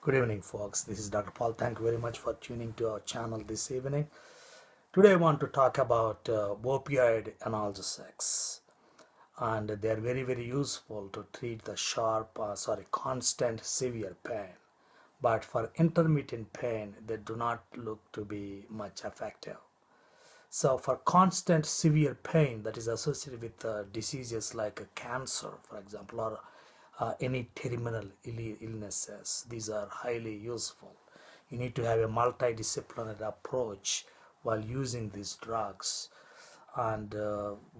Good evening, folks. This is Dr. Paul. Thank you very much for tuning to our channel this evening. Today, I want to talk about opioid analgesics, and they are very useful to treat the constant severe pain. But for intermittent pain, they do not look to be much effective. So, for constant severe pain that is associated with diseases like cancer, for example, or any terminal illnesses, these are highly useful. You need to have a multidisciplinary approach while using these drugs. And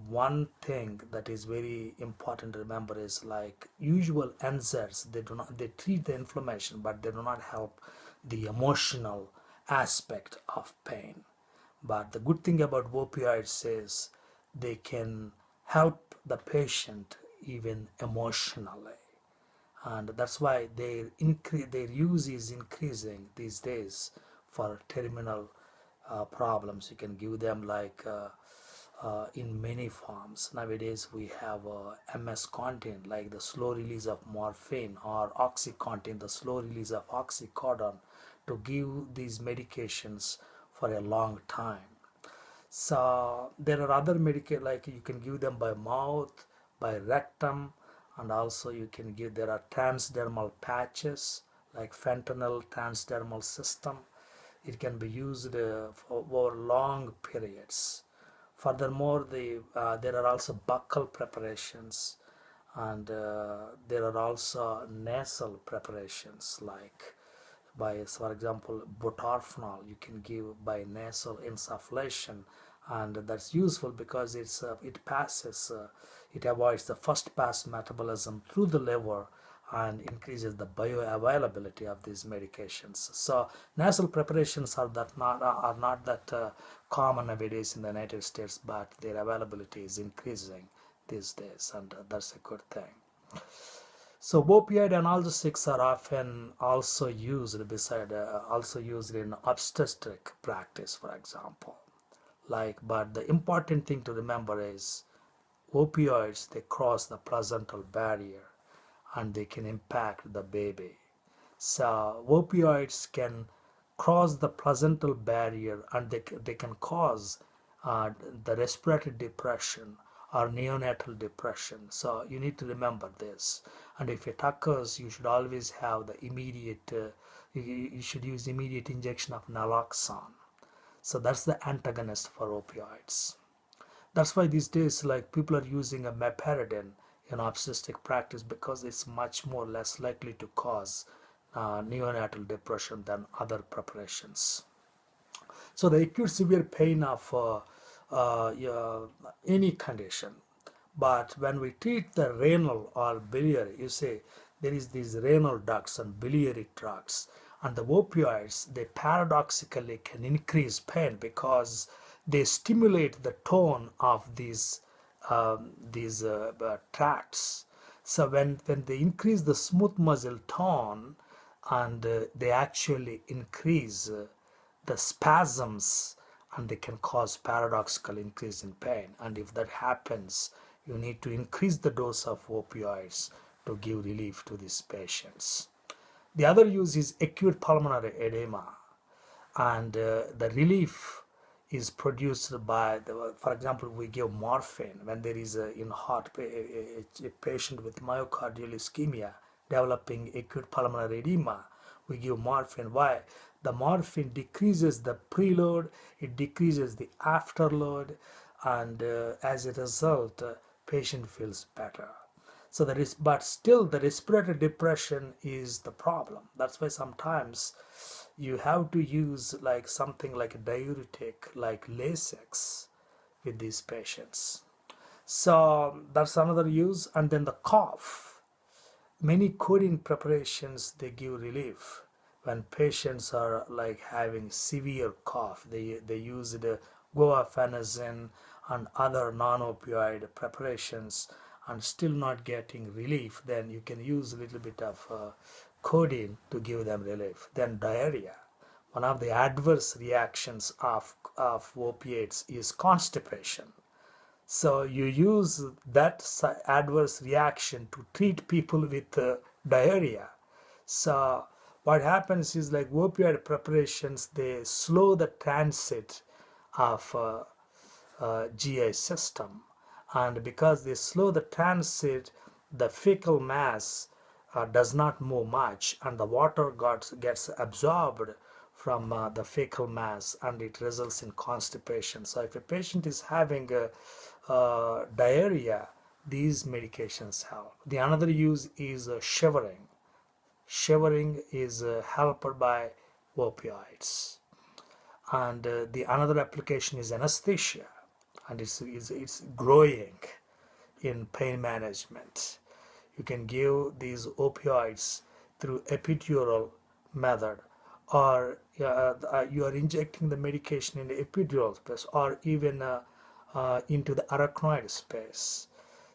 one thing that is very important to remember is like usual NSAIDs, they treat the inflammation, but they do not help the emotional aspect of pain. But the good thing about opioids is they can help the patient even emotionally. And that's why their use is increasing these days for terminal problems. You can give them in many forms. Nowadays we have MS content like the slow release of morphine, or oxycontin, the slow release of oxycodone, to give these medications for a long time. So there are other medications like you can give them by mouth, by rectum, and also you can give, there are transdermal patches like fentanyl transdermal system. It can be used for over long periods. Furthermore, there are also buccal preparations, and there are also nasal preparations like by, for example, butorphanol you can give by nasal insufflation, and that's useful because it avoids the first pass metabolism through the liver and increases the bioavailability of these medications. So nasal preparations are not that common nowadays in the United States, but their availability is increasing these days, and that's a good thing. So opioid analgesics are often also used in obstetric practice, for example. But the important thing to remember is opioids, they cross the placental barrier and they can impact the baby. So opioids can cross the placental barrier, and they can cause the respiratory depression or neonatal depression. So you need to remember this. And if it occurs, you should always have the immediate, you should use immediate injection of naloxone. So that's the antagonist for opioids. That's why these days, like, people are using a meperidine in obstetric practice because it's much more less likely to cause neonatal depression than other preparations. So the acute severe pain of any condition. But when we treat the renal or biliary, you say there is these renal ducts and biliary tracts, and the opioids, they paradoxically can increase pain because they stimulate the tone of these tracts. So when they increase the smooth muscle tone, and they actually increase the spasms, and they can cause paradoxical increase in pain. And if that happens, you need to increase the dose of opioids to give relief to these patients. The other use is acute pulmonary edema, and the relief is produced by for example, we give morphine when there is a patient with myocardial ischemia developing acute pulmonary edema. We give morphine. Why? The morphine decreases the preload, it decreases the afterload, and as a result, patient feels better. So but still the respiratory depression is the problem. That's why sometimes you have to use like something like a diuretic like Lasix with these patients. So that's another use. And then the cough, many codeine preparations, they give relief when patients are like having severe cough. They use the guaifenesin and other non-opioid preparations and still not getting relief. Then you can use a little bit of codeine to give them relief. Then diarrhea, one of the adverse reactions of opiates is constipation. So you use that adverse reaction to treat people with diarrhea. So What happens is like opioid preparations, they slow the transit of GI system, and because they slow the transit, the fecal mass does not move much, and the water gets absorbed from the fecal mass, and it results in constipation. So if a patient is having diarrhea, these medications help. The another use is shivering. Shivering is helped by opioids, and the another application is anesthesia, and it's growing in pain management. You can give these opioids through epidural method, or you are injecting the medication in the epidural space, or even into the arachnoid space.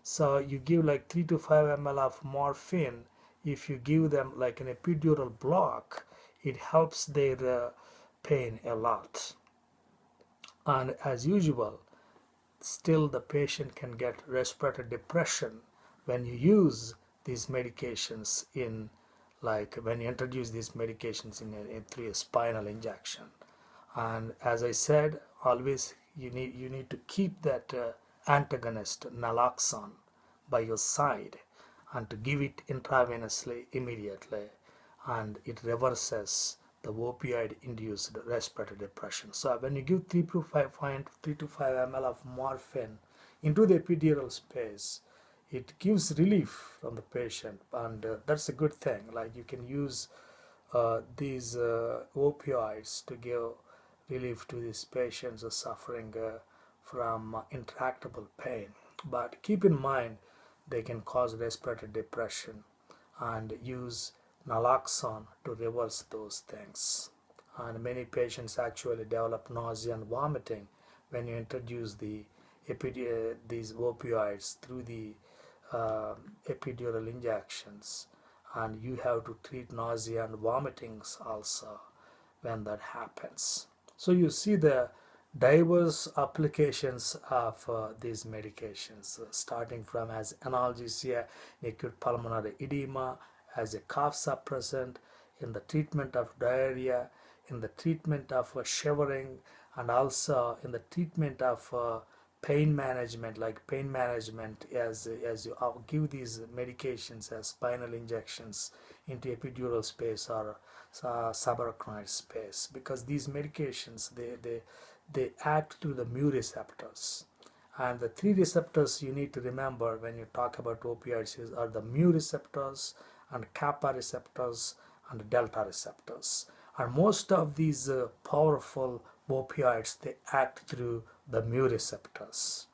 So you give like 3 to 5 ml of morphine. If you give them like an epidural block, it helps their pain a lot. And as usual, still the patient can get respiratory depression when you use these medications in, like when you introduce these medications through a spinal injection. And as I said, always you need to keep that antagonist naloxone by your side, and to give it intravenously immediately, and it reverses the opioid induced respiratory depression. So when you give 3 to 5 ml of morphine into the epidural space, it gives relief from the patient, and that's a good thing. Like you can use these opioids to give relief to these patients who are suffering from intractable pain. But keep in mind, they can cause respiratory depression, and use naloxone to reverse those things. And many patients actually develop nausea and vomiting when you introduce these opioids through the uh, epidural injections, and you have to treat nausea and vomitings also when that happens. So you see the diverse applications of these medications, starting from as analgesia in acute pulmonary edema, as a cough suppressant, in the treatment of diarrhea, in the treatment of shivering, and also in the treatment of pain management, like pain management as you give these medications as spinal injections into epidural space or subarachnoid space, because these medications they act through the mu receptors. And the three receptors you need to remember when you talk about opioids are the mu receptors, and kappa receptors, and delta receptors. And most of these powerful opioids, they act through the mu receptors.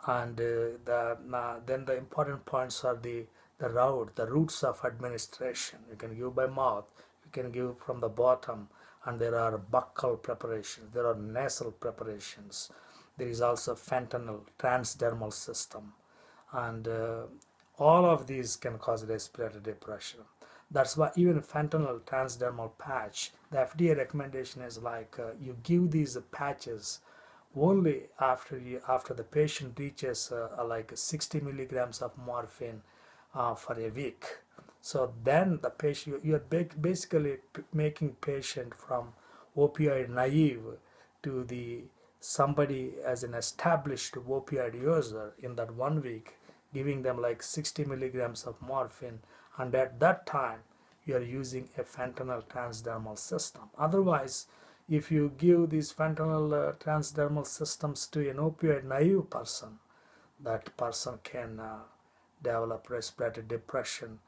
And then the important points are the routes of administration. You can give by mouth, you can give from the bottom, and there are buccal preparations, there are nasal preparations, there is also fentanyl transdermal system, and all of these can cause respiratory depression. That's why even fentanyl transdermal patch, the FDA recommendation is like you give these patches only after the patient reaches like 60 milligrams of morphine for a week. So then the patient, you are basically making patient from opioid naive to the somebody as an established opioid user in that 1 week, giving them like 60 milligrams of morphine, and at that time you are using a fentanyl transdermal system. Otherwise, if you give these fentanyl transdermal systems to an opioid naive person, that person can develop respiratory depression,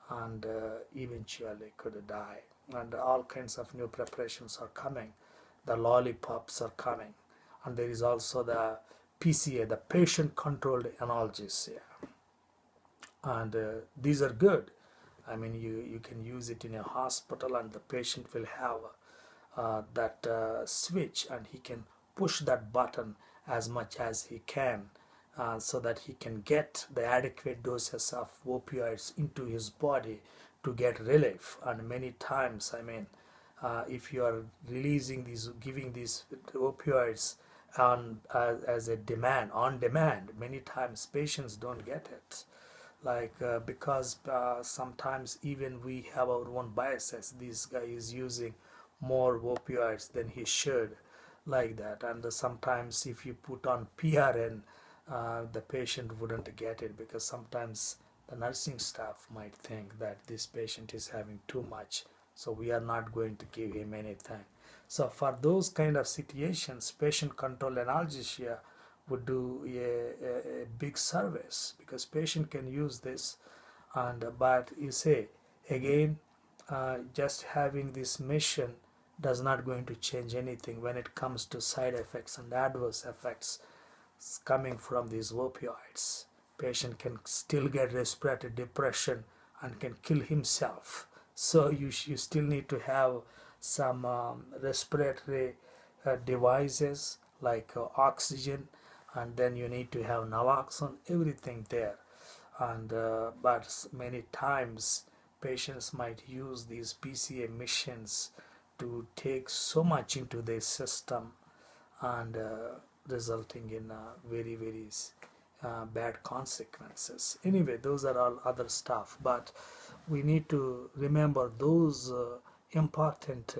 and eventually could die. And all kinds of new preparations are coming. The lollipops are coming, and there is also the PCA, the patient controlled analgesia, and these are good. I mean, you can use it in a hospital, and the patient will have that switch, and he can push that button as much as he can, so that he can get the adequate doses of opioids into his body to get relief. And many times, I mean, if you are giving these opioids as a demand, on demand, many times patients don't get it. because sometimes even we have our own biases. This guy is using more opioids than he should, like that. And sometimes if you put on PRN, the patient wouldn't get it, because sometimes the nursing staff might think that this patient is having too much, so we are not going to give him anything. So for those kind of situations, patient control analgesia would do a big service, because patient can use this. And but you say again, just having this mission does not going to change anything when it comes to side effects and adverse effects coming from these opioids. Patient can still get respiratory depression and can kill himself. So you still need to have some respiratory devices like oxygen, and then you need to have naloxone, everything there. And but many times patients might use these PCA missions to take so much into their system, and resulting in very bad consequences. Anyway, those are all other stuff, but we need to remember those important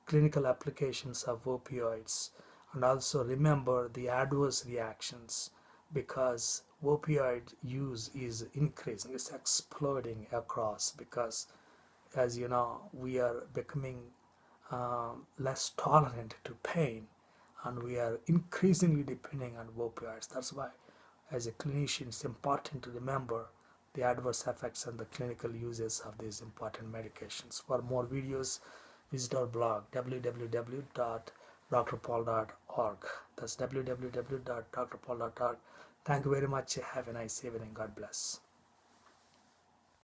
clinical applications of opioids, and also remember the adverse reactions, because opioid use is increasing, it's exploding across, because as you know, we are becoming less tolerant to pain, and we are increasingly depending on opioids. That's why, as a clinician, it's important to remember the adverse effects and the clinical uses of these important medications. For more videos, visit our blog www.drpaul.org. That's www.drpaul.org. Thank you very much. Have a nice evening. God bless.